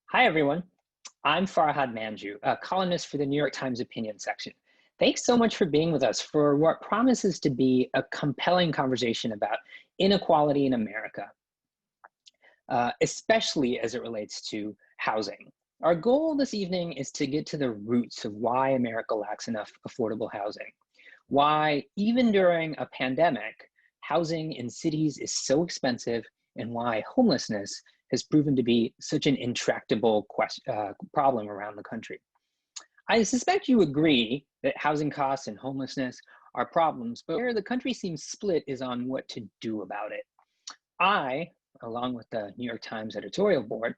Hi, everyone. I'm Farhad Manjoo, a columnist for the New York Times opinion section. Thanks so much for being with us for what promises to be a compelling conversation about inequality in America, especially as it relates to housing. Our goal this evening is to get to the roots of why America lacks enough affordable housing, why even during a pandemic, housing in cities is so expensive, and why homelessness has proven to be such an intractable problem around the country. I suspect you agree that housing costs and homelessness are problems, but where the country seems split is on what to do about it. I, along with the New York Times editorial board,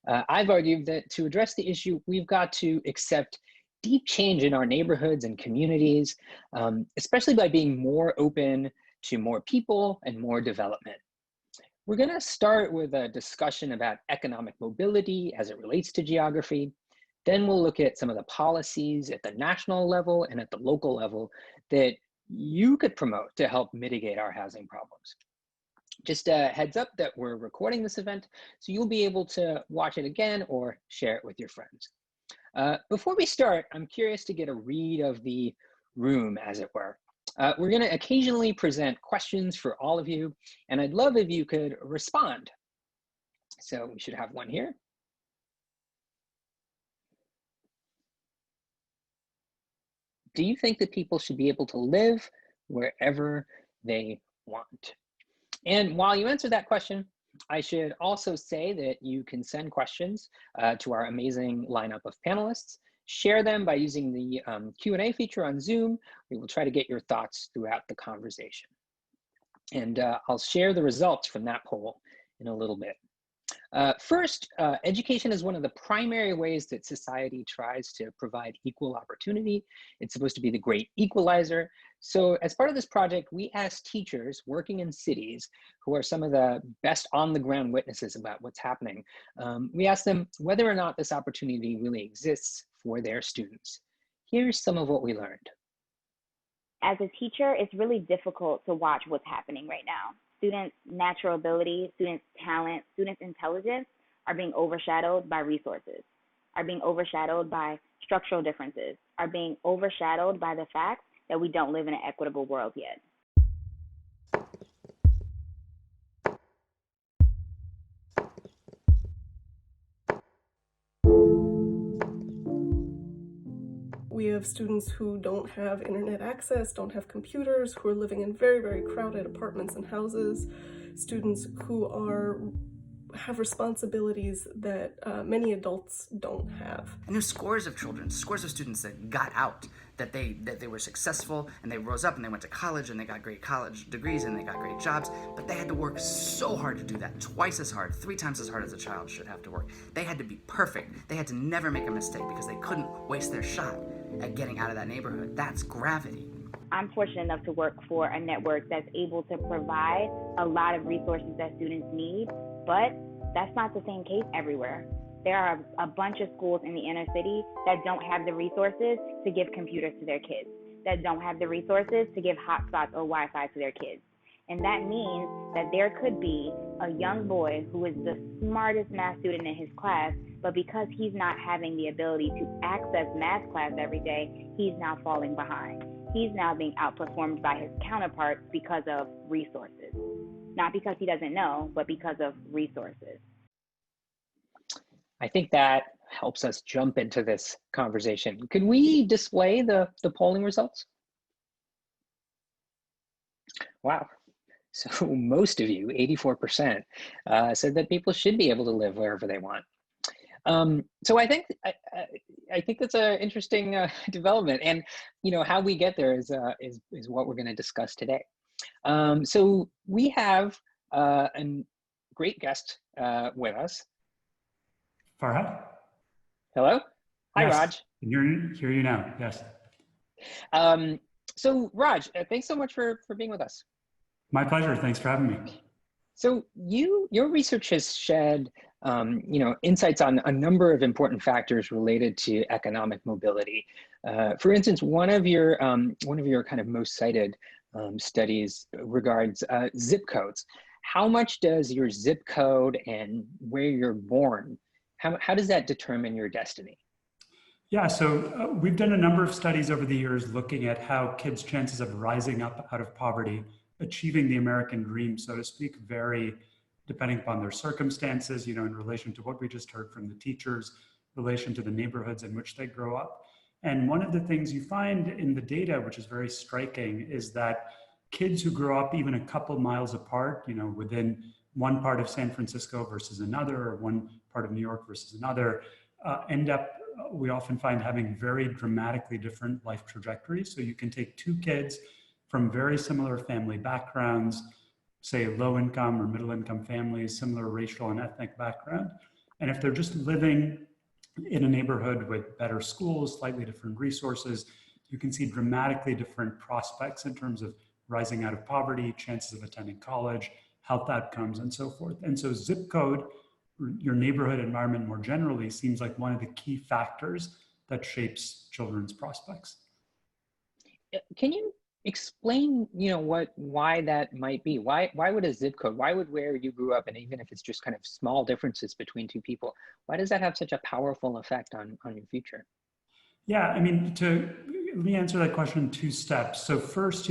I've argued that to address the issue, we've got to accept deep change in our neighborhoods and communities, especially by being more open to more people and more development. We're going to start with a discussion about economic mobility as it relates to geography. Then we'll look at some of the policies at the national level and at the local level that you could promote to help mitigate our housing problems. Just a heads up that we're recording this event, so you'll be able to watch it again or share it with your friends. Before we start, I'm curious to get a read of the room, as it were. We're going to occasionally present questions for all of you, and I'd love if you could respond. So we should have one here. Do you think that people should be able to live wherever they want? And while you answer that question, I should also say that you can send questions to our amazing lineup of panelists. Share them by using the Q&A feature on Zoom. We will try to get your thoughts throughout the conversation. And I'll share the results from that poll in a little bit. First, education is one of the primary ways that society tries to provide equal opportunity. It's supposed to be the great equalizer. So as part of this project, we asked teachers working in cities who are some of the best on-the-ground witnesses about what's happening. We asked them whether or not this opportunity really exists for their students. Here's some of what we learned. As a teacher, it's really difficult to watch what's happening right now. Students' natural ability, students' talent, students' intelligence are being overshadowed by resources, are being overshadowed by structural differences, are being overshadowed by the fact that we don't live in an equitable world yet. We have students who don't have internet access, don't have computers, who are living in very, very crowded apartments and houses, students who have responsibilities that many adults don't have. And there's scores of children, scores of students that got out, that they were successful and they rose up and they went to college and they got great college degrees and they got great jobs, but they had to work so hard to do that, twice as hard, 3 times as hard as a child should have to work. They had to be perfect. They had to never make a mistake because they couldn't waste their shot at getting out of that neighborhood. That's gravity. I'm fortunate enough to work for a network that's able to provide a lot of resources that students need, but that's not the same case everywhere. There are a bunch of schools in the inner city that don't have the resources to give computers to their kids, that don't have the resources to give hotspots or Wi-Fi to their kids. And that means that there could be a young boy who is the smartest math student in his class, but because he's not having the ability to access math class every day, he's now falling behind. He's now being outperformed by his counterparts because of resources. Not because he doesn't know, but because of resources. I think that helps us jump into this conversation. Could we display the polling results? Wow. So most of you, 84%, said that people should be able to live wherever they want. So I think that's an interesting development, and how we get there is what we're going to discuss today. So we have a great guest with us. Farhad? Hello? Hi, Yes, Raj. hear you now. Yes. Um, so Raj, thanks so much for being with us. My pleasure. Thanks for having me. So your research has shed insights on a number of important factors related to economic mobility. For instance, one of your kind of most cited studies regards zip codes. How much does your zip code and where you're born, how does that determine your destiny? Yeah, so we've done a number of studies over the years looking at how kids' chances of rising up out of poverty, achieving the American dream, so to speak, vary depending upon their circumstances, in relation to what we just heard from the teachers, relation to the neighborhoods in which they grow up. And one of the things you find in the data, which is very striking, is that kids who grow up even a couple miles apart, within one part of San Francisco versus another, or one part of New York versus another, end up, we often find, having very dramatically different life trajectories. So you can take two kids from very similar family backgrounds, say low income or middle income families, similar racial and ethnic background. And if they're just living in a neighborhood with better schools, slightly different resources, you can see dramatically different prospects in terms of rising out of poverty, chances of attending college, health outcomes, and so forth. And so zip code, your neighborhood environment more generally, seems like one of the key factors that shapes children's prospects. Can you explain, why that might be? Why would a zip code, why would where you grew up, and even if it's just kind of small differences between two people, why does that have such a powerful effect on your future? Yeah, I mean, let me answer that question in two steps. So first,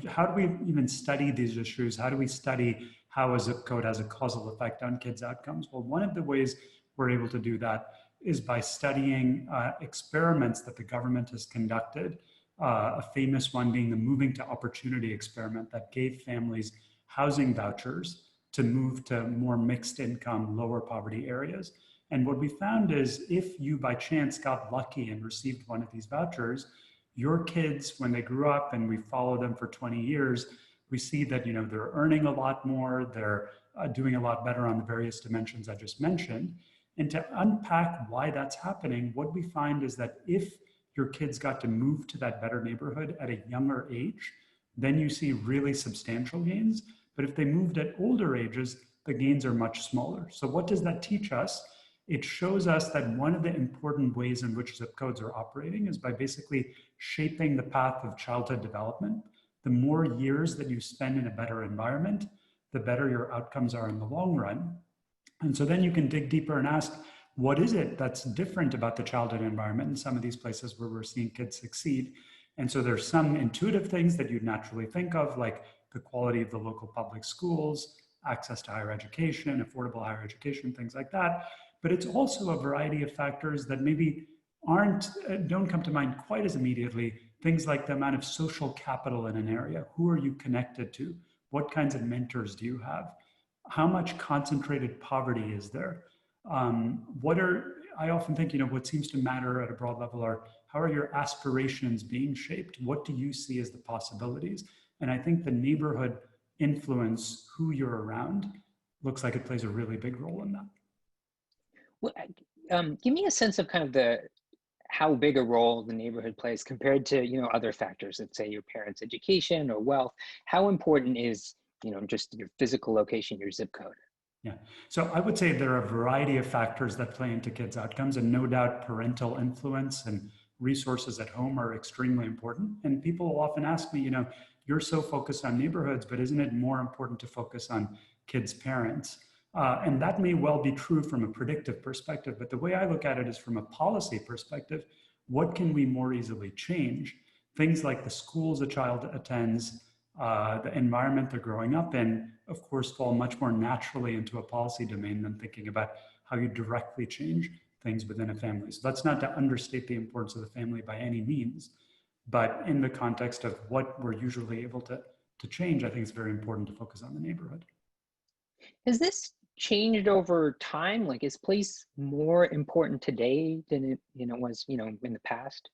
how do we even study these issues? How do we study how a zip code has a causal effect on kids' outcomes? Well, one of the ways we're able to do that is by studying experiments that the government has conducted. A famous one being the Moving to Opportunity experiment that gave families housing vouchers to move to more mixed income, lower poverty areas. And what we found is if you by chance got lucky and received one of these vouchers, your kids, when they grew up and we follow them for 20 years, we see that they're earning a lot more, they're doing a lot better on the various dimensions I just mentioned. And to unpack why that's happening, what we find is that if your kids got to move to that better neighborhood at a younger age, then you see really substantial gains. But if they moved at older ages, the gains are much smaller. So what does that teach us? It shows us that one of the important ways in which zip codes are operating is by basically shaping the path of childhood development. The more years that you spend in a better environment, the better your outcomes are in the long run. And so then you can dig deeper and ask, what is it that's different about the childhood environment in some of these places where we're seeing kids succeed? And so there's some intuitive things that you'd naturally think of, like the quality of the local public schools, access to higher education, affordable higher education, things like that. But it's also a variety of factors that maybe don't come to mind quite as immediately. Things like the amount of social capital in an area. Who are you connected to? What kinds of mentors do you have? How much concentrated poverty is there? I often think, what seems to matter at a broad level are, how are your aspirations being shaped? What do you see as the possibilities? And I think the neighborhood influence, who you're around, looks like it plays a really big role in that. Well, give me a sense of kind of how big a role the neighborhood plays compared to other factors. Let's say your parents' education or wealth. How important is just your physical location, your zip code? Yeah, so I would say there are a variety of factors that play into kids' outcomes, and no doubt parental influence and resources at home are extremely important. And people will often ask me, you're so focused on neighborhoods, but isn't it more important to focus on kids' parents? And that may well be true from a predictive perspective, but the way I look at it is from a policy perspective. What can we more easily change? Things like the schools a child attends, the environment they're growing up in, of course, fall much more naturally into a policy domain than thinking about how you directly change things within a family. So that's not to understate the importance of the family by any means, but in the context of what we're usually able to change, I think it's very important to focus on the neighborhood. Has this changed over time? Like, is place more important today than it was in the past?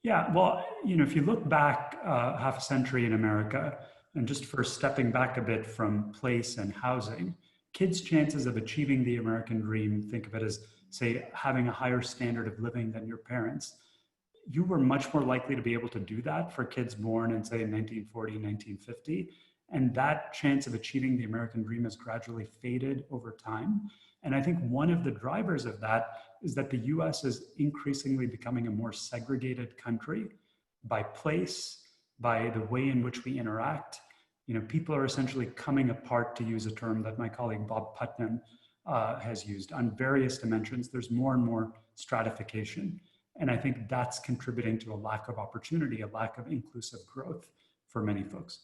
Yeah, well, if you look back half a century in America, and just for stepping back a bit from place and housing, kids' chances of achieving the American dream, think of it as say, having a higher standard of living than your parents, you were much more likely to be able to do that for kids born in, say, 1940, 1950. And that chance of achieving the American dream has gradually faded over time. And I think one of the drivers of that is that the US is increasingly becoming a more segregated country by place, by the way in which we interact. People are essentially coming apart, to use a term that my colleague Bob Putnam has used, on various dimensions. There's more and more stratification. And I think that's contributing to a lack of opportunity, a lack of inclusive growth for many folks.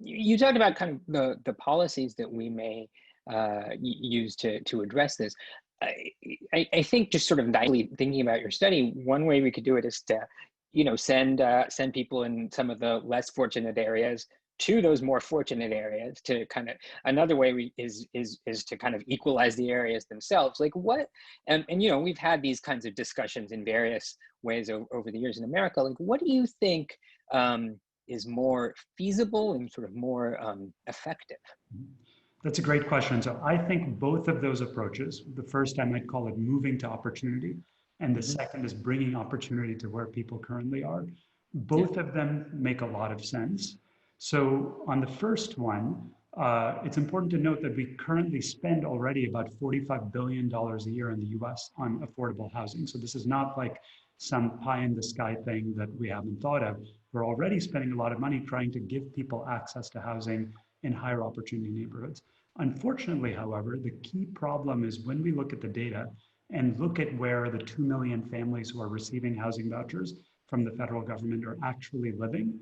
You talked about kind of the policies that we may use to address this. I think, just sort of naively thinking about your study, one way we could do it is to, send people in some of the less fortunate areas to those more fortunate areas, to kind of, another way is to kind of equalize the areas themselves. Like what, and we've had these kinds of discussions in various ways over the years in America. Like, what do you think is more feasible and sort of more effective? That's a great question. So I think both of those approaches, the first I might call it moving to opportunity, and the second is bringing opportunity to where people currently are. Both of them make a lot of sense. So on the first one, it's important to note that we currently spend already about $45 billion a year in the US on affordable housing. So this is not like some pie in the sky thing that we haven't thought of. We're already spending a lot of money trying to give people access to housing in higher opportunity neighborhoods. Unfortunately, however, the key problem is when we look at the data and look at where the 2 million families who are receiving housing vouchers from the federal government are actually living,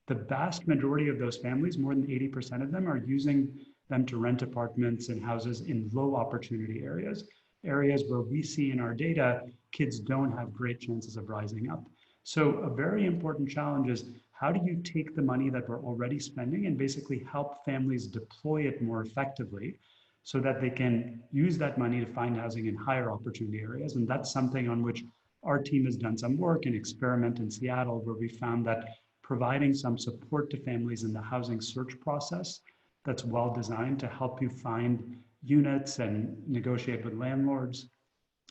the vast majority of those families, more than 80% of them, are using them to rent apartments and houses in low opportunity areas, areas where we see in our data, kids don't have great chances of rising up. So a very important challenge is, how do you take the money that we're already spending and basically help families deploy it more effectively so that they can use that money to find housing in higher opportunity areas? And that's something on which our team has done some work and experiment in Seattle, where we found that providing some support to families in the housing search process that's well designed to help you find units and negotiate with landlords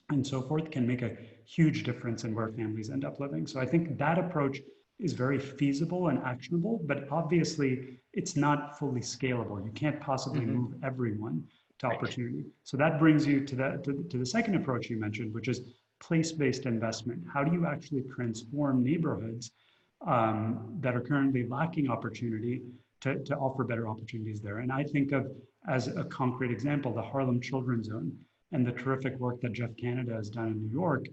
and so forth can make a huge difference in where families end up living. So I think that approach is very feasible and actionable, but obviously it's not fully scalable. You can't possibly move everyone to opportunity. So that brings you to the second approach you mentioned, which is place-based investment. How do you actually transform neighborhoods that are currently lacking opportunity to offer better opportunities there? And I think of, as a concrete example, the Harlem Children's Zone and the terrific work that Jeff Canada has done in New York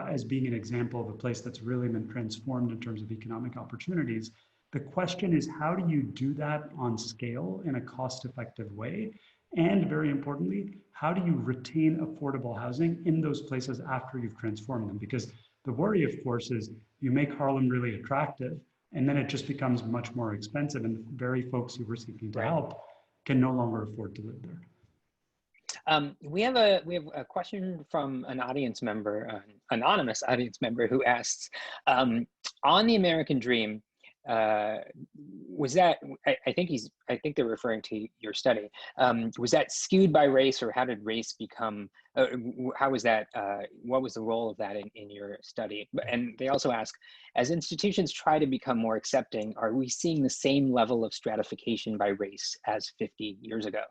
as being an example of a place that's really been transformed in terms of economic opportunities. The question is, how do you do that on scale in a cost-effective way? And very importantly, how do you retain affordable housing in those places after you've transformed them? Because the worry, of course, is you make Harlem really attractive, and then it just becomes much more expensive, and the very folks who were seeking to help can no longer afford to live there. We have a question from an audience member, anonymous audience member, who asks, on the American Dream, was that, I think they're referring to your study, was that skewed by race, or how did race become, how was that, what was the role of that in your study? And they also ask, as institutions try to become more accepting, are we seeing the same level of stratification by race as 50 years ago?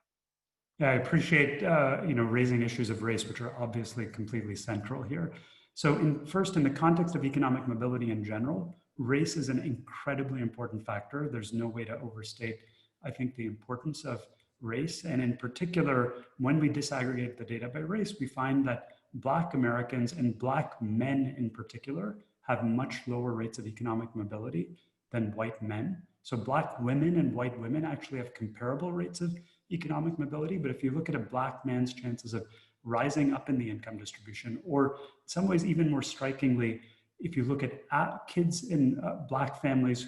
Yeah, I appreciate raising issues of race, which are obviously completely central here. So first, in the context of economic mobility in general, race is an incredibly important factor. There's no way to overstate, I think, the importance of race. And in particular, when we disaggregate the data by race, we find that Black Americans and Black men in particular have much lower rates of economic mobility than white men. So Black women and white women actually have comparable rates of economic mobility. But if you look at a Black man's chances of rising up in the income distribution, or in some ways even more strikingly, if you look at kids in Black families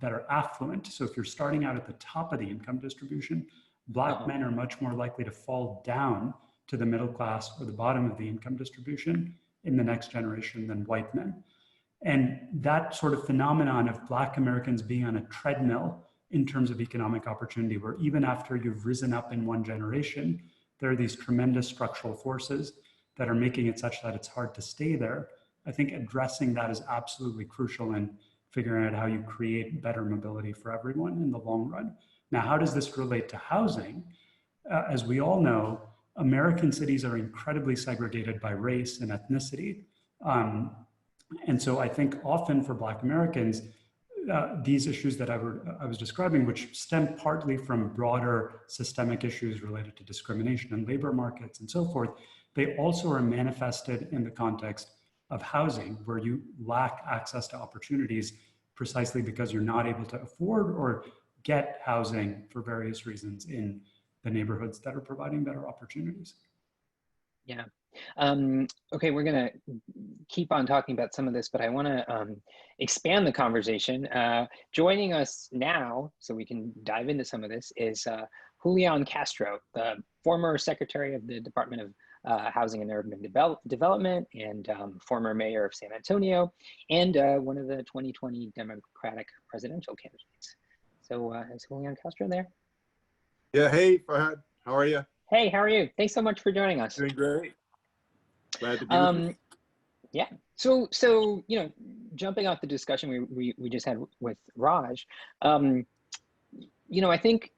that are affluent, so if you're starting out at the top of the income distribution, Black men are much more likely to fall down to the middle class or the bottom of the income distribution in the next generation than white men. And that sort of phenomenon of Black Americans being on a treadmill in terms of economic opportunity, where even after you've risen up in one generation, there are these tremendous structural forces that are making it such that it's hard to stay there. I think addressing that is absolutely crucial in figuring out how you create better mobility for everyone in the long run. Now, how does this relate to housing? As we all know, American cities are incredibly segregated by race and ethnicity. And so I think often for Black Americans, these issues that I was describing, which stem partly from broader systemic issues related to discrimination in labor markets and so forth, they also are manifested in the context of housing, where you lack access to opportunities precisely because you're not able to afford or get housing for various reasons in the neighborhoods that are providing better opportunities. Yeah. Okay, we're going to keep on talking about some of this, but I want to expand the conversation. Joining us now, so we can dive into some of this, is Julian Castro, the former Secretary of the Department of Housing and Urban Development and former mayor of San Antonio, and one of the 2020 Democratic presidential candidates. So is Julian Castro there? Yeah, hey, Farhad, how are you? Hey, how are you? Thanks so much for joining us. Doing great. Glad to be with you. Yeah. So you know, jumping off the discussion we just had with Raj, you know, I think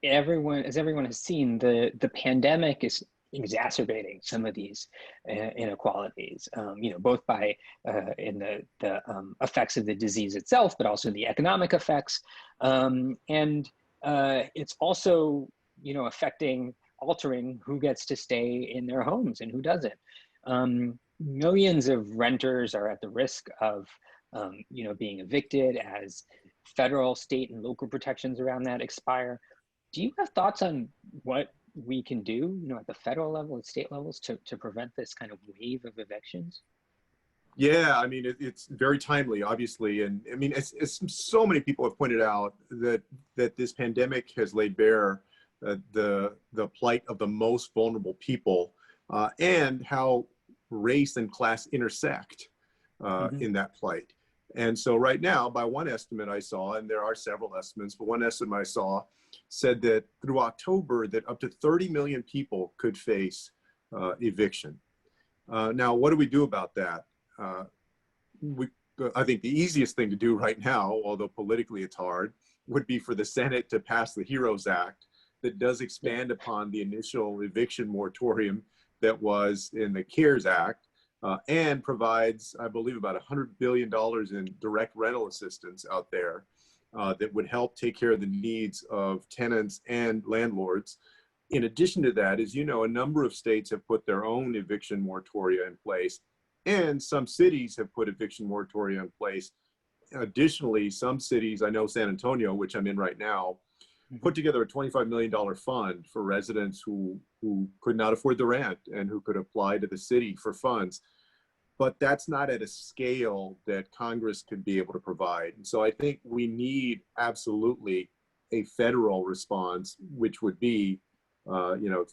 everyone has seen, the pandemic is exacerbating some of these inequalities. You know, both by in the effects of the disease itself, but also the economic effects, and it's also, you know, altering who gets to stay in their homes and who doesn't. Millions of renters are at the risk of, you know, being evicted as federal, state, and local protections around that expire. Do you have thoughts on what we can do, you know, at the federal level, at state levels, to prevent this kind of wave of evictions? Yeah, I mean, it's very timely, obviously. And I mean, as so many people have pointed out, that this pandemic has laid bare the plight of the most vulnerable people, and how race and class intersect in that plight. And so right now, by one estimate I saw, and there are several estimates, but one estimate I saw said that through October, that up to 30 million people could face eviction. Now, what do we do about that? I think the easiest thing to do right now, although politically it's hard, would be for the Senate to pass the HEROES Act that does expand upon the initial eviction moratorium that was in the CARES Act, and provides, I believe, about $100 billion in direct rental assistance out there that would help take care of the needs of tenants and landlords. In addition to that, as you know, a number of states have put their own eviction moratoria in place, and some cities have put eviction moratoria in place. Additionally, some cities, I know San Antonio, which I'm in right now, put together a $25 million fund for residents who could not afford the rent and who could apply to the city for funds. But that's not at a scale that Congress could be able to provide. And so I think we need absolutely a federal response, which would be, you know,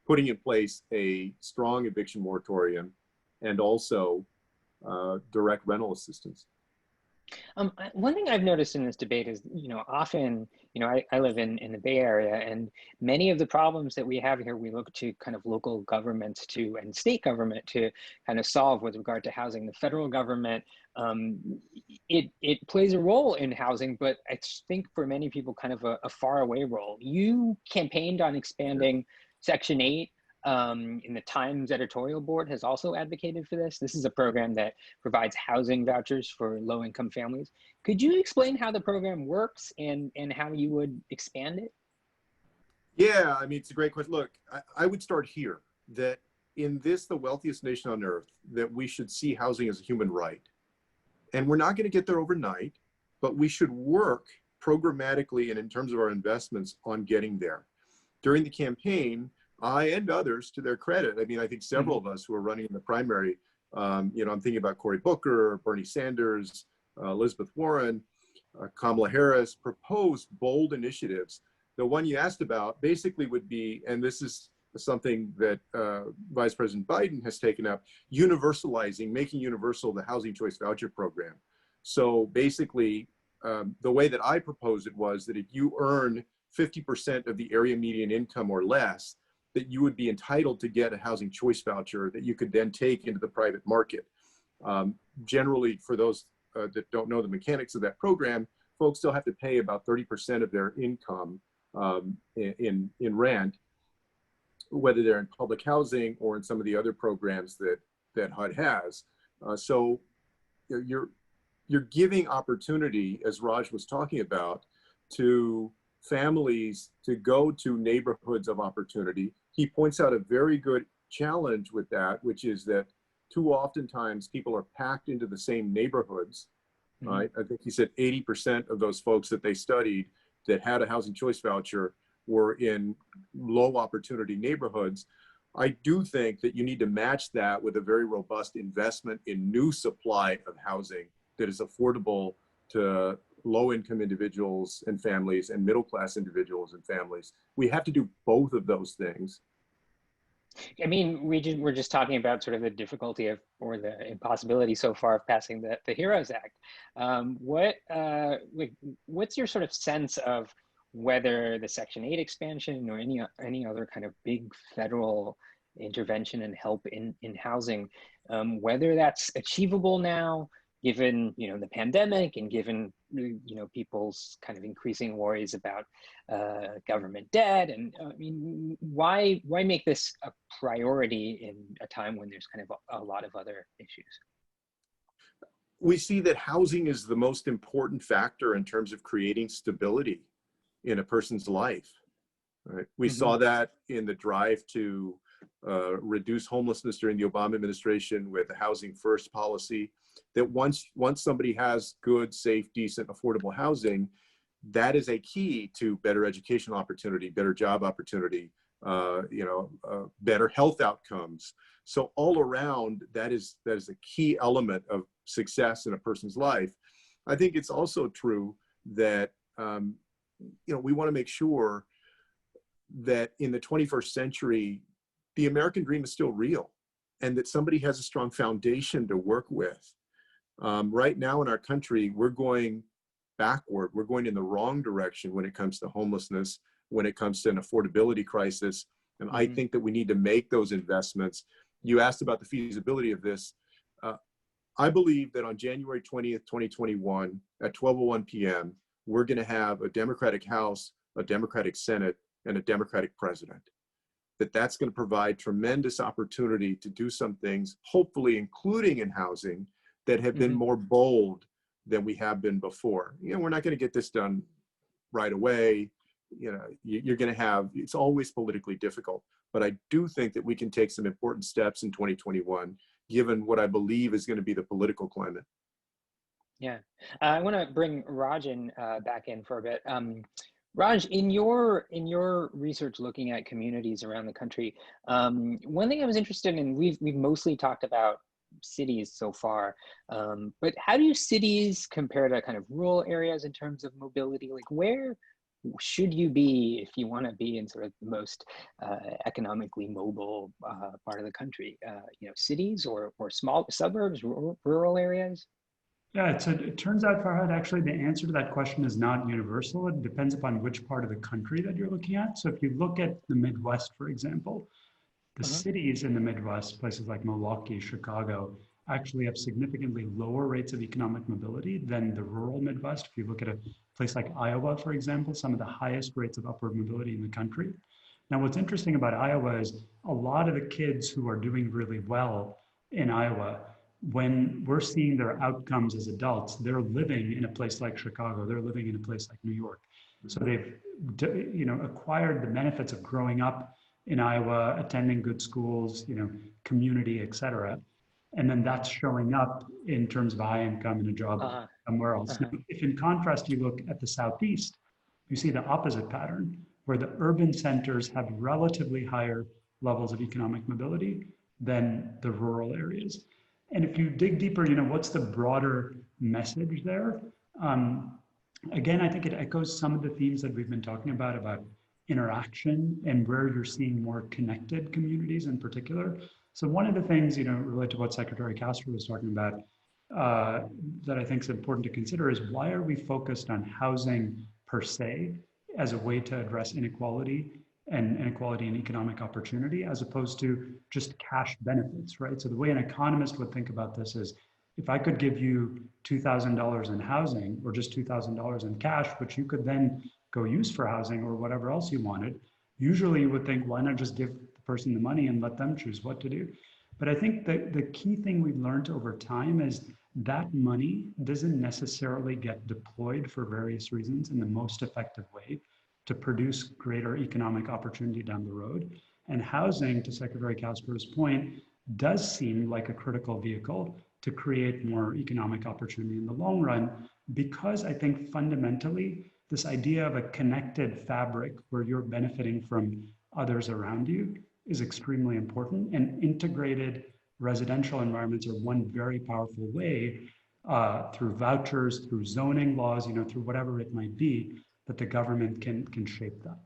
putting in place a strong eviction moratorium and also direct rental assistance. One thing I've noticed in this debate is, you know, often, you know, I live in the Bay Area, and many of the problems that we have here, we look to kind of local governments and state government to kind of solve with regard to housing. The federal government, it plays a role in housing, but I think for many people kind of a far away role. You campaigned on expanding Section 8. In the Times editorial board has also advocated for this. This is a program that provides housing vouchers for low-income families. Could you explain how the program works and how you would expand it? Yeah, I mean, it's a great question. Look, I would start here, that in this, the wealthiest nation on earth, that we should see housing as a human right. And we're not going to get there overnight, but we should work programmatically and in terms of our investments on getting there. During the campaign, I and others, to their credit, I mean, I think several of us who are running in the primary, you know, I'm thinking about Cory Booker, Bernie Sanders, Elizabeth Warren, Kamala Harris, proposed bold initiatives. The one you asked about basically would be, and this is something that Vice President Biden has taken up, universalizing, making universal the Housing Choice Voucher Program. So basically, the way that I proposed it was that if you earn 50% of the area median income or less, that you would be entitled to get a housing choice voucher that you could then take into the private market. Generally, for those that don't know the mechanics of that program, folks still have to pay about 30% of their income in rent, whether they're in public housing or in some of the other programs that HUD has. So you're giving opportunity, as Raj was talking about, to families to go to neighborhoods of opportunity. He points out a very good challenge with that, which is that too oftentimes people are packed into the same neighborhoods, right? I think he said 80% of those folks that they studied that had a housing choice voucher were in low opportunity neighborhoods. I do think that you need to match that with a very robust investment in new supply of housing that is affordable to low-income individuals and families and middle-class individuals and families. We have to do both of those things. I mean, we're just talking about sort of the difficulty of, or the impossibility so far of passing the HEROES Act. What's your sort of sense of whether the Section 8 expansion or any other kind of big federal intervention and help in housing, whether that's achievable now, given the pandemic and given people's kind of increasing worries about government debt? And I mean, why make this a priority in a time when there's kind of a lot of other issues? We see that housing is the most important factor in terms of creating stability in a person's life. Right? We saw that in the drive to reduce homelessness during the Obama administration with the Housing First policy, that once somebody has good, safe, decent, affordable housing, that is a key to better educational opportunity, better job opportunity, better health outcomes. So all around, that is a key element of success in a person's life. I think it's also true that we want to make sure that in the 21st century, the American dream is still real, and that somebody has a strong foundation to work with. Right now in our country, we're going backward. We're going in the wrong direction when it comes to homelessness, when it comes to an affordability crisis. And I think that we need to make those investments. You asked about the feasibility of this. I believe that on January 20th, 2021, at 12:01 p.m., we're going to have a Democratic House, a Democratic Senate, and a Democratic president. That's going to provide tremendous opportunity to do some things, hopefully including in housing, that have been more bold than we have been before. We're not going to get this done right away. You're going to have, it's always politically difficult, but I do think that we can take some important steps in 2021, given what I believe is going to be the political climate. Yeah, I want to bring Raj back in for a bit. Raj, in your research looking at communities around the country, one thing I was interested in, we've mostly talked about cities so far, but how do cities compare to kind of rural areas in terms of mobility? Like, where should you be if you want to be in sort of the most economically mobile part of the country? Cities or small suburbs, rural areas? Yeah, it turns out, Farhad, actually the answer to that question is not universal. It depends upon which part of the country that you're looking at. So if you look at the Midwest, for example, the cities in the Midwest, places like Milwaukee, Chicago, actually have significantly lower rates of economic mobility than the rural Midwest. If you look at a place like Iowa, for example, some of the highest rates of upward mobility in the country. Now, what's interesting about Iowa is a lot of the kids who are doing really well in Iowa, when we're seeing their outcomes as adults, they're living in a place like Chicago, they're living in a place like New York. So they've acquired the benefits of growing up in Iowa, attending good schools, community, et cetera. And then that's showing up in terms of high income and a job somewhere else. Now, if in contrast you look at the Southeast, you see the opposite pattern, where the urban centers have relatively higher levels of economic mobility than the rural areas. And if you dig deeper, what's the broader message there? Again, I think it echoes some of the themes that we've been talking about interaction and where you're seeing more connected communities in particular. So one of the things, related to what Secretary Castro was talking about, that I think is important to consider is, why are we focused on housing per se as a way to address inequality and inequality and economic opportunity, as opposed to just cash benefits, right? So the way an economist would think about this is, if I could give you $2,000 in housing or just $2,000 in cash, which you could then go use for housing or whatever else you wanted, usually you would think, why not just give the person the money and let them choose what to do? But I think that the key thing we've learned over time is that money doesn't necessarily get deployed for various reasons in the most effective way to produce greater economic opportunity down the road. And housing, to Secretary Castro's point, does seem like a critical vehicle to create more economic opportunity in the long run, because I think fundamentally this idea of a connected fabric where you're benefiting from others around you is extremely important, and integrated residential environments are one very powerful way through vouchers, through zoning laws, through whatever it might be, that the government can shape that.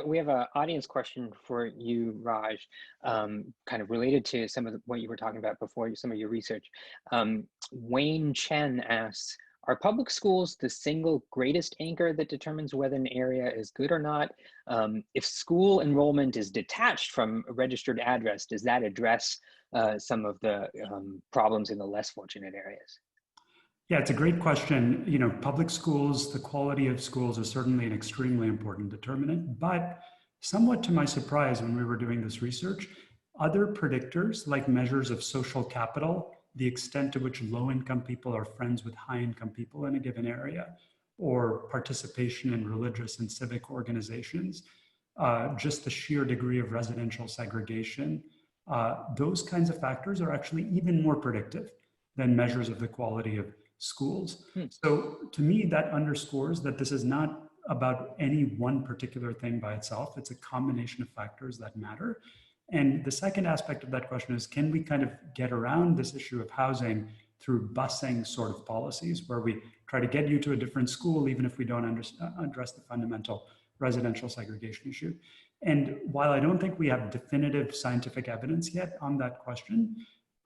We have an audience question for you, Raj, kind of related to some of what you were talking about before, some of your research. Wayne Chen asks, are public schools the single greatest anchor that determines whether an area is good or not? If school enrollment is detached from a registered address, does that address some of the problems in the less fortunate areas? Yeah, it's a great question. Public schools, the quality of schools is certainly an extremely important determinant, but somewhat to my surprise when we were doing this research, other predictors like measures of social capital, the extent to which low-income people are friends with high-income people in a given area, or participation in religious and civic organizations, just the sheer degree of residential segregation, those kinds of factors are actually even more predictive than measures of the quality of schools. So to me, that underscores that this is not about any one particular thing by itself. It's a combination of factors that matter. And the second aspect of that question is, can we kind of get around this issue of housing through busing sort of policies, where we try to get you to a different school, even if we don't address the fundamental residential segregation issue? And while I don't think we have definitive scientific evidence yet on that question,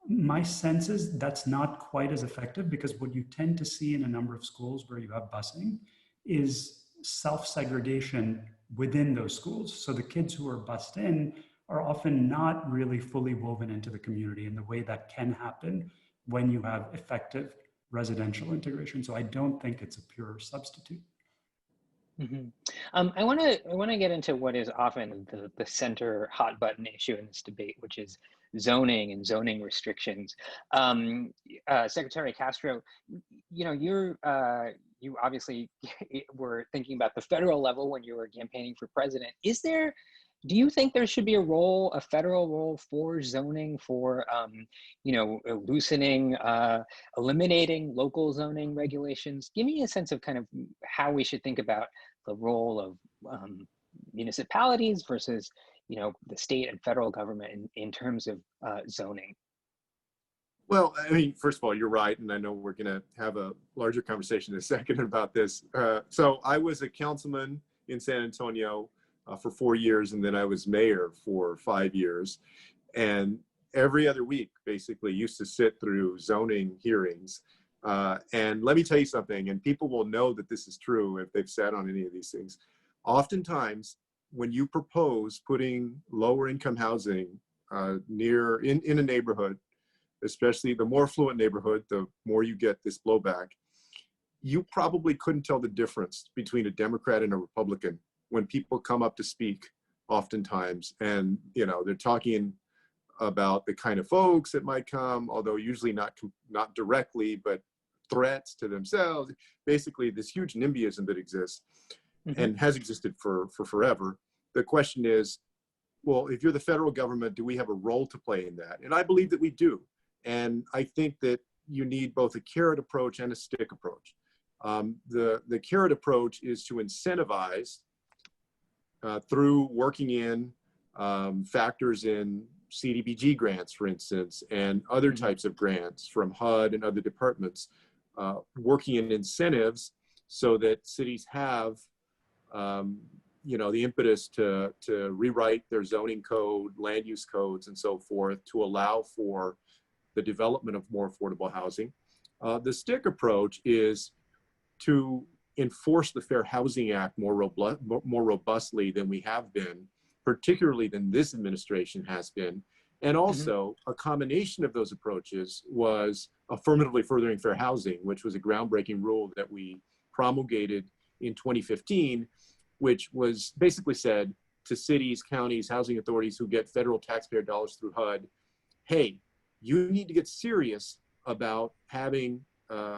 my sense is that's not quite as effective, because what you tend to see in a number of schools where you have busing is self-segregation within those schools. So the kids who are bused in are often not really fully woven into the community in the way that can happen when you have effective residential integration. So I don't think it's a pure substitute. Mm-hmm. I want to get into what is often the center hot button issue in this debate, which is zoning and zoning restrictions. Secretary Castro, you obviously were thinking about the federal level when you were campaigning for president. Do you think there should be a federal role for zoning, for loosening, eliminating local zoning regulations? Give me a sense of kind of how we should think about the role of municipalities versus the state and federal government in terms of zoning. Well, I mean, first of all, you're right, and I know we're going to have a larger conversation in a second about this. So I was a councilman in San Antonio for 4 years, and then I was mayor for 5 years. And every other week, basically, used to sit through zoning hearings. And let me tell you something, and people will know that this is true if they've sat on any of these things. Oftentimes, when you propose putting lower income housing in a neighborhood, especially the more affluent neighborhood, the more you get this blowback, you probably couldn't tell the difference between a Democrat and a Republican when people come up to speak oftentimes, and they're talking about the kind of folks that might come, although usually not directly, but threats to themselves. Basically, this huge NIMBYism that exists and has existed for forever. The question is, well, if you're the federal government, do we have a role to play in that? And I believe that we do. And I think that you need both a carrot approach and a stick approach. The carrot approach is to incentivize through working in factors in CDBG grants, for instance, and other types of grants from HUD and other departments, working in incentives so that cities have the impetus to rewrite their zoning code, land use codes, and so forth to allow for the development of more affordable housing. The stick approach is to enforce the Fair Housing Act more robustly than we have been, particularly than this administration has been. And also a combination of those approaches was affirmatively furthering fair housing, which was a groundbreaking rule that we promulgated in 2015, which was basically said to cities, counties, housing authorities who get federal taxpayer dollars through HUD, hey, you need to get serious about having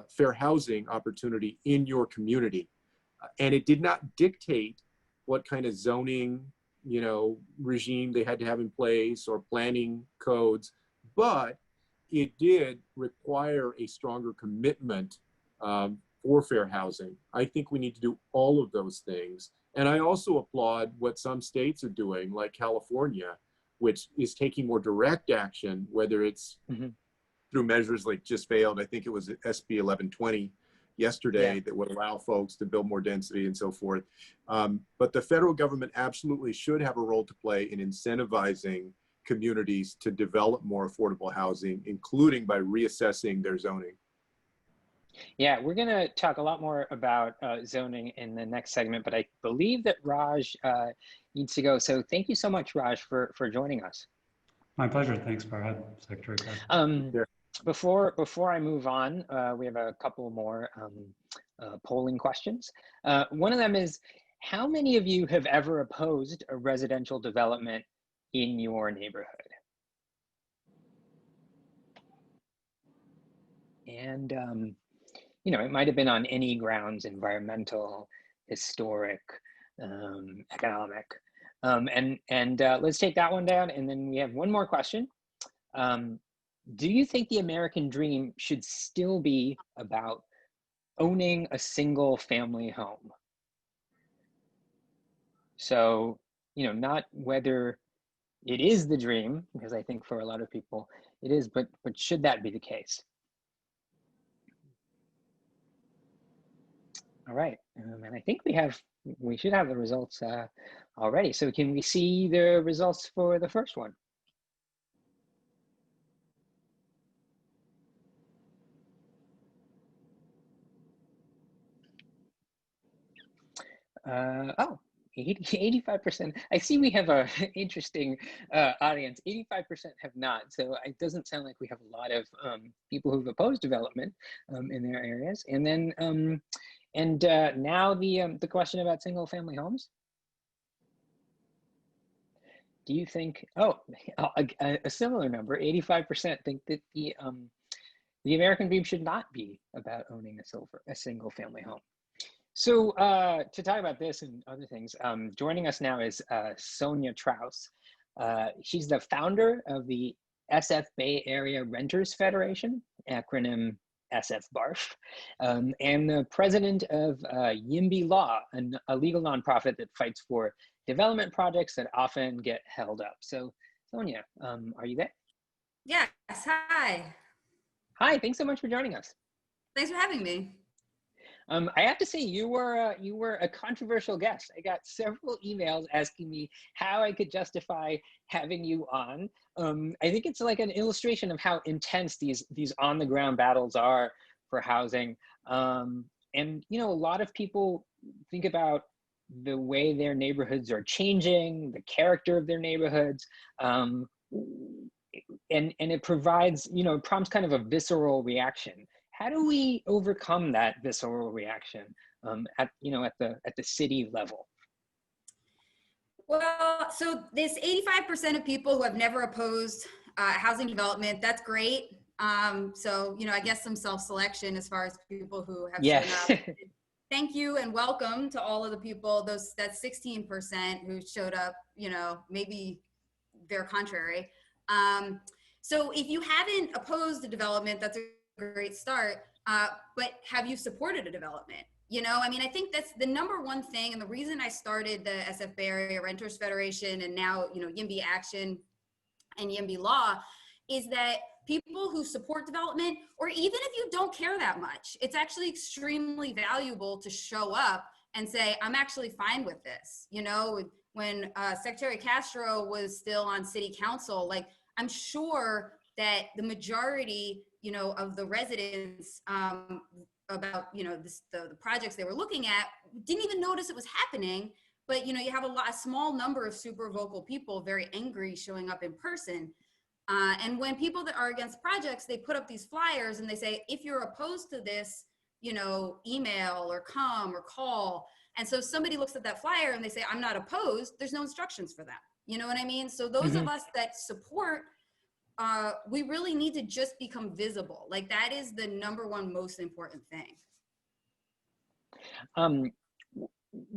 fair housing opportunity in your community. And it did not dictate what kind of zoning, regime they had to have in place or planning codes, but it did require a stronger commitment for fair housing. I think we need to do all of those things. And I also applaud what some states are doing, like California, which is taking more direct action, whether it's through measures like just failed. I think it was SB 1120 yesterday that would allow folks to build more density and so forth. But the federal government absolutely should have a role to play in incentivizing communities to develop more affordable housing, including by reassessing their zoning. Yeah, we're going to talk a lot more about zoning in the next segment, but I believe that Raj needs to go. So thank you so much, Raj, for joining us. My pleasure. Thanks, Farhad, Secretary Castro. Before I move on, we have a couple more polling questions. One of them is, how many of you have ever opposed a residential development in your neighborhood? And it might have been on any grounds: environmental, historic, economic. And let's take that one down. And then we have one more question. Do you think the American dream should still be about owning a single family home? So, not whether it is the dream, because I think for a lot of people it is, but should that be the case? All right, and I think we should have the results already. So can we see the results for the first one? Oh, 85%. I see we have a interesting audience. 85% have not. So it doesn't sound like we have a lot of people who've opposed development in their areas. And then, now the question about single family homes. Do you think, a similar number, 85% think that the American dream should not be about owning a single family home. So to talk about this and other things, joining us now is Sonja Trauss. She's the founder of the SF Bay Area Renters Federation, acronym SF-BARF, and the president of YIMBY Law, a legal nonprofit that fights for development projects that often get held up. So Sonja, are you there? Yes, hi. Hi, thanks so much for joining us. Thanks for having me. I have to say, you were a controversial guest. I got several emails asking me how I could justify having you on. I think it's like an illustration of how intense these on the ground battles are for housing. And a lot of people think about the way their neighborhoods are changing, the character of their neighborhoods, and it provides, prompts kind of a visceral reaction. How do we overcome that visceral reaction at the city level? Well, so this 85% of people who have never opposed housing development, that's great. So, I guess some self-selection as far as people who have shown up. Thank you and welcome to all of the people, that's 16% who showed up, maybe they're contrary. So if you haven't opposed the development, that's a great start, but have you supported a development? I think that's the number one thing, and the reason I started the SF Bay Area Renters Federation and now YIMBY Action and YIMBY Law is that people who support development, or even if you don't care that much, it's actually extremely valuable to show up and say, I'm actually fine with this. When Secretary Castro was still on city council, I'm sure that the majority of the residents about, you know, the projects they were looking at, didn't even notice it was happening. But, you know, you have a small number of super vocal people, very angry, showing up in person. And when people that are against projects, they put up these flyers and they say, if you're opposed to this, you know, email or come or call. And so somebody looks at that flyer and they say, I'm not opposed. There's no instructions for them. You know what I mean? So those of us that support, we really need to just become visible. Like, that is the number one most important thing.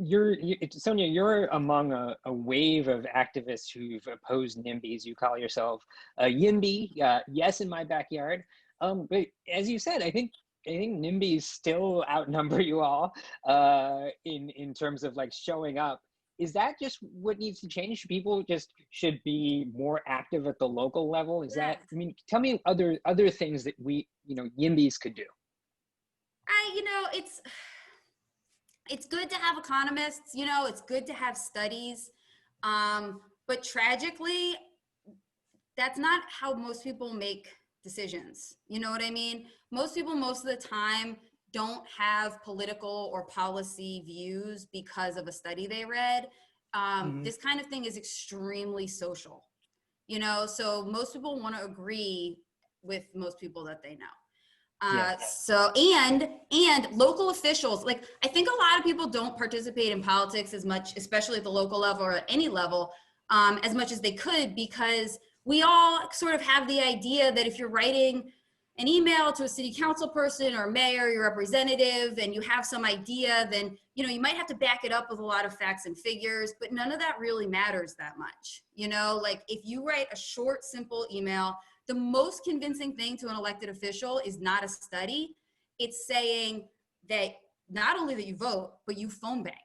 Sonja, you're among a wave of activists who've opposed NIMBYs. You call yourself a YIMBY, yes, in my backyard. But as you said, I think NIMBYs still outnumber you all in terms of like showing up. Is that just what needs to change? People just should be more active at the local level? Is that, I mean, tell me other things that we, you know, YIMBYs could do. You know, it's good to have economists, you know, it's good to have studies, but tragically, that's not how most people make decisions. You know what I mean? Most people, most of the time, don't have political or policy views because of a study they read. This kind of thing is extremely social, you know, so most people want to agree with most people that they know. So, and local officials, like, I think a lot of people don't participate in politics as much, especially at the local level or at any level, as much as they could, because we all sort of have the idea that if you're writing an email to a city council person or mayor, your representative, and you have some idea, then, you know, you might have to back it up with a lot of facts and figures, but none of that really matters that much. You know, like, if you write a short, simple email, the most convincing thing to an elected official is not a study. It's saying that not only that you vote, but you phone bank,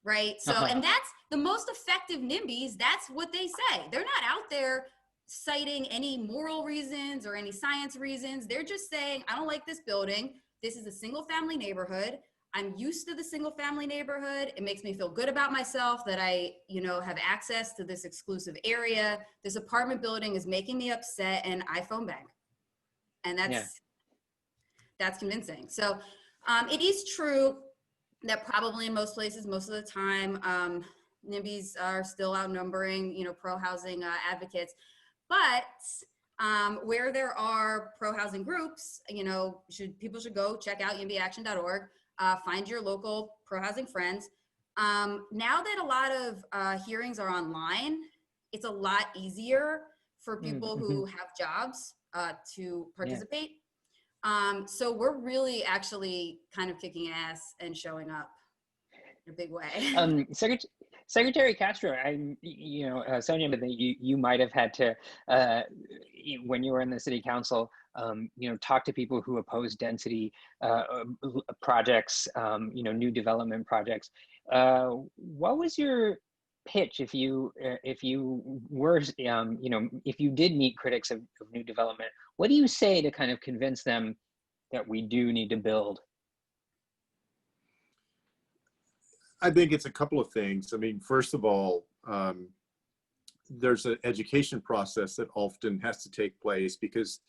right? So, and that's the most effective NIMBYs. That's what they say. They're not out there citing any moral reasons or any science reasons. They're just saying, I don't like this building. This is a single family neighborhood. I'm used to the single family neighborhood. It makes me feel good about myself that I, you know, have access to this exclusive area. This apartment building is making me upset, and I phone bank. And that's convincing. So it is true that probably in most places, most of the time, NIMBYs are still outnumbering, you know, pro-housing advocates. But where there are pro-housing groups, you know, people should go check out yimbyaction.org, find your local pro-housing friends. Now that a lot of hearings are online, it's a lot easier for people who have jobs to participate. So we're really actually kind of kicking ass and showing up in a big way. Secretary Castro, you know, Sonja, that you might have had to, when you were in the city council, you know, talk to people who oppose density projects, you know, new development projects. What was your pitch if you were, you know, if you did meet critics of new development? What do you say to kind of convince them that we do need to build? I think it's a couple of things. I mean, first of all, there's an education process that often has to take place because,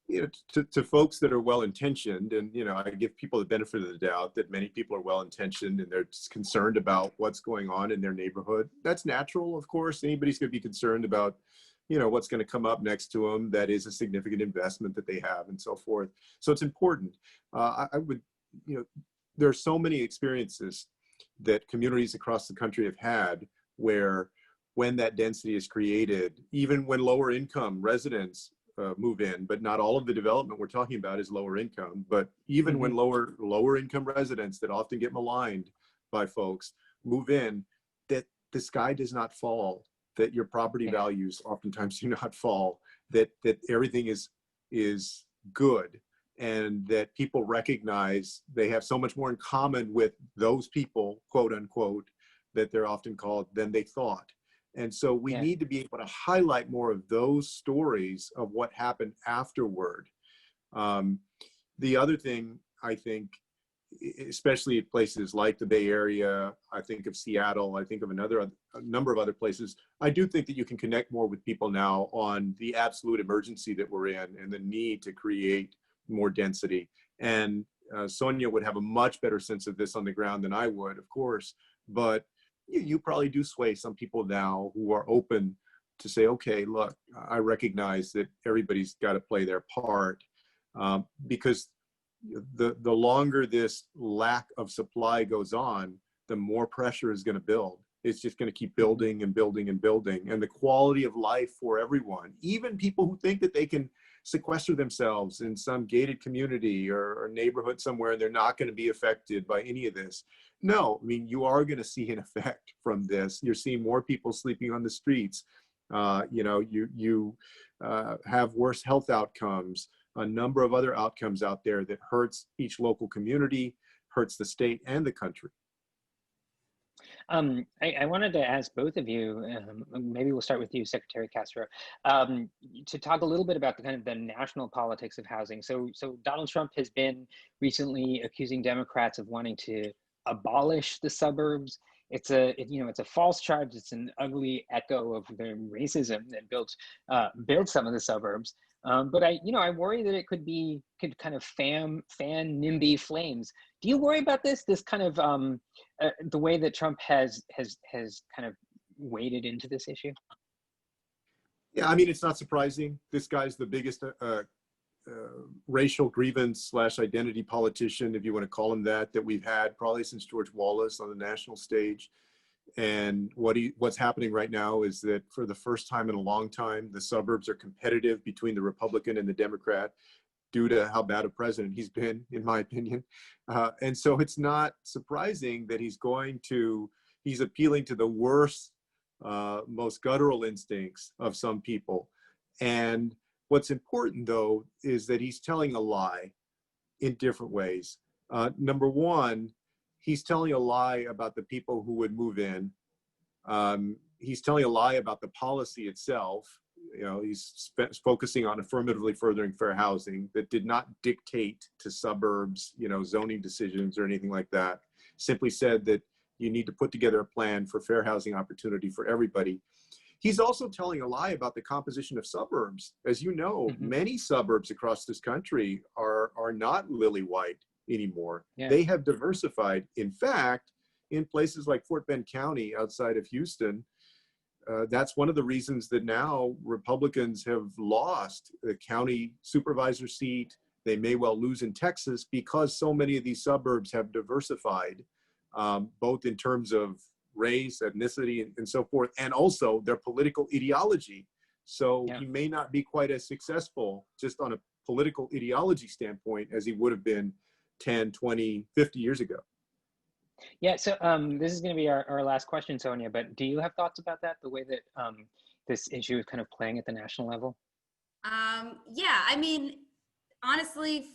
you know, to folks that are well-intentioned, and, you know, I give people the benefit of the doubt that many people are well-intentioned and they're just concerned about what's going on in their neighborhood. That's natural, of course. Anybody's going to be concerned about, you know, what's going to come up next to them. That is a significant investment that they have and so forth. So it's important. I would, you know, there are so many experiences that communities across the country have had where when that density is created, even when lower income residents move in, but not all of the development we're talking about is lower income, but even when lower income residents that often get maligned by folks move in, that the sky does not fall, that your property values oftentimes do not fall, that everything is good, and that people recognize they have so much more in common with those people, quote unquote, that they're often called, than they thought. And so we need to be able to highlight more of those stories of what happened afterward. The other thing, I think, especially at places like the Bay Area, I think of Seattle, I think of a number of other places, I do think that you can connect more with people now on the absolute emergency that we're in and the need to create more density. And Sonja would have a much better sense of this on the ground than I would, of course, but you probably do sway some people now who are open to say, okay, look, I recognize that everybody's got to play their part, because the longer this lack of supply goes on, the more pressure is going to build. It's just going to keep building and building and building. And the quality of life for everyone, even people who think that they can sequester themselves in some gated community or neighborhood somewhere, and they're not going to be affected by any of this. No, I mean, you are going to see an effect from this. You're seeing more people sleeping on the streets. You have worse health outcomes, a number of other outcomes out there that hurts each local community, hurts the state and the country. I wanted to ask both of you, maybe we'll start with you, Secretary Castro, to talk a little bit about the kind of the national politics of housing. So Donald Trump has been recently accusing Democrats of wanting to abolish the suburbs. It's a false charge. It's an ugly echo of the racism that built some of the suburbs. But I worry that it could kind of fan NIMBY flames. Do you worry about this kind of the way that Trump has kind of waded into this issue? Yeah, I mean, it's not surprising. This guy's the biggest racial grievance / identity politician, if you want to call him that we've had probably since George Wallace on the national stage. And what's happening right now is that for the first time in a long time, the suburbs are competitive between the Republican and the Democrat due to how bad a president he's been, in my opinion. And so it's not surprising that he's appealing to the worst, most guttural instincts of some people. And what's important, though, is that he's telling a lie in different ways. Number one, he's telling a lie about the people who would move in. He's telling a lie about the policy itself. He's focusing on affirmatively furthering fair housing that did not dictate to suburbs, zoning decisions or anything like that. Simply said that you need to put together a plan for fair housing opportunity for everybody. He's also telling a lie about the composition of suburbs. As you know, many suburbs across this country are not lily white anymore. Yeah. They have diversified. In fact, in places like Fort Bend County outside of Houston, that's one of the reasons that now Republicans have lost the county supervisor seat. They may well lose in Texas because so many of these suburbs have diversified, both in terms of race, ethnicity, and so forth, and also their political ideology. So he may not be quite as successful just on a political ideology standpoint as he would have been 10, 20, 50 years ago. Yeah, so this is going to be our last question, Sonja, but do you have thoughts about that, the way that this issue is kind of playing at the national level? Yeah, I mean, honestly,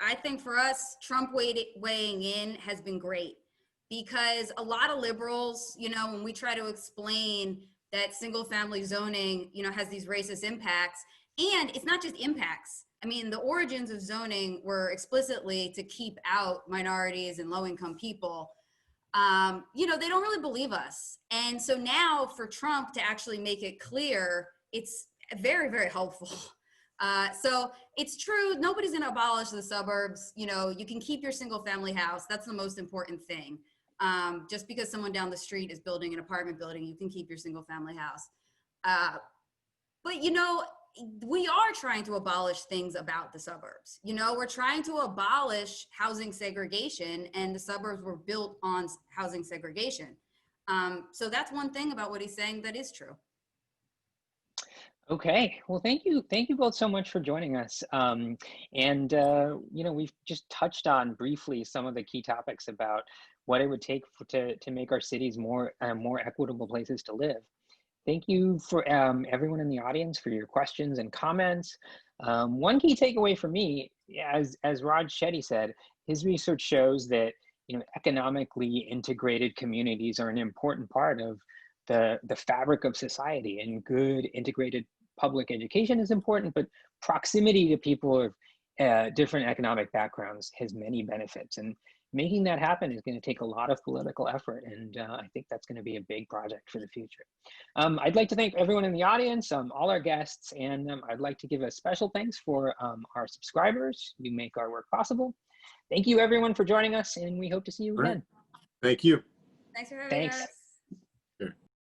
I think for us, Trump weighing in has been great, because a lot of liberals, when we try to explain that single family zoning, has these racist impacts, and it's not just impacts. I mean, the origins of zoning were explicitly to keep out minorities and low-income people. They don't really believe us. And so now for Trump to actually make it clear, it's very, very helpful. So it's true, nobody's gonna abolish the suburbs. You can keep your single family house. That's the most important thing. Just because someone down the street is building an apartment building, you can keep your single family house. But we are trying to abolish things about the suburbs. We're trying to abolish housing segregation, and the suburbs were built on housing segregation. So that's one thing about what he's saying that is true. Okay, well, thank you both so much for joining us. We've just touched on briefly some of the key topics about what it would take to make our cities more equitable places to live. Thank you for everyone in the audience for your questions and comments. One key takeaway for me, as Raj Chetty said, his research shows that economically integrated communities are an important part of the fabric of society, and good integrated public education is important, but proximity to people of different economic backgrounds has many benefits, and making that happen is going to take a lot of political effort, and I think that's going to be a big project for the future. I'd like to thank everyone in the audience, all our guests, and I'd like to give a special thanks for our subscribers. You make our work possible. Thank you everyone for joining us, and we hope to see you again. Thank you. Thanks for having Thanks. us.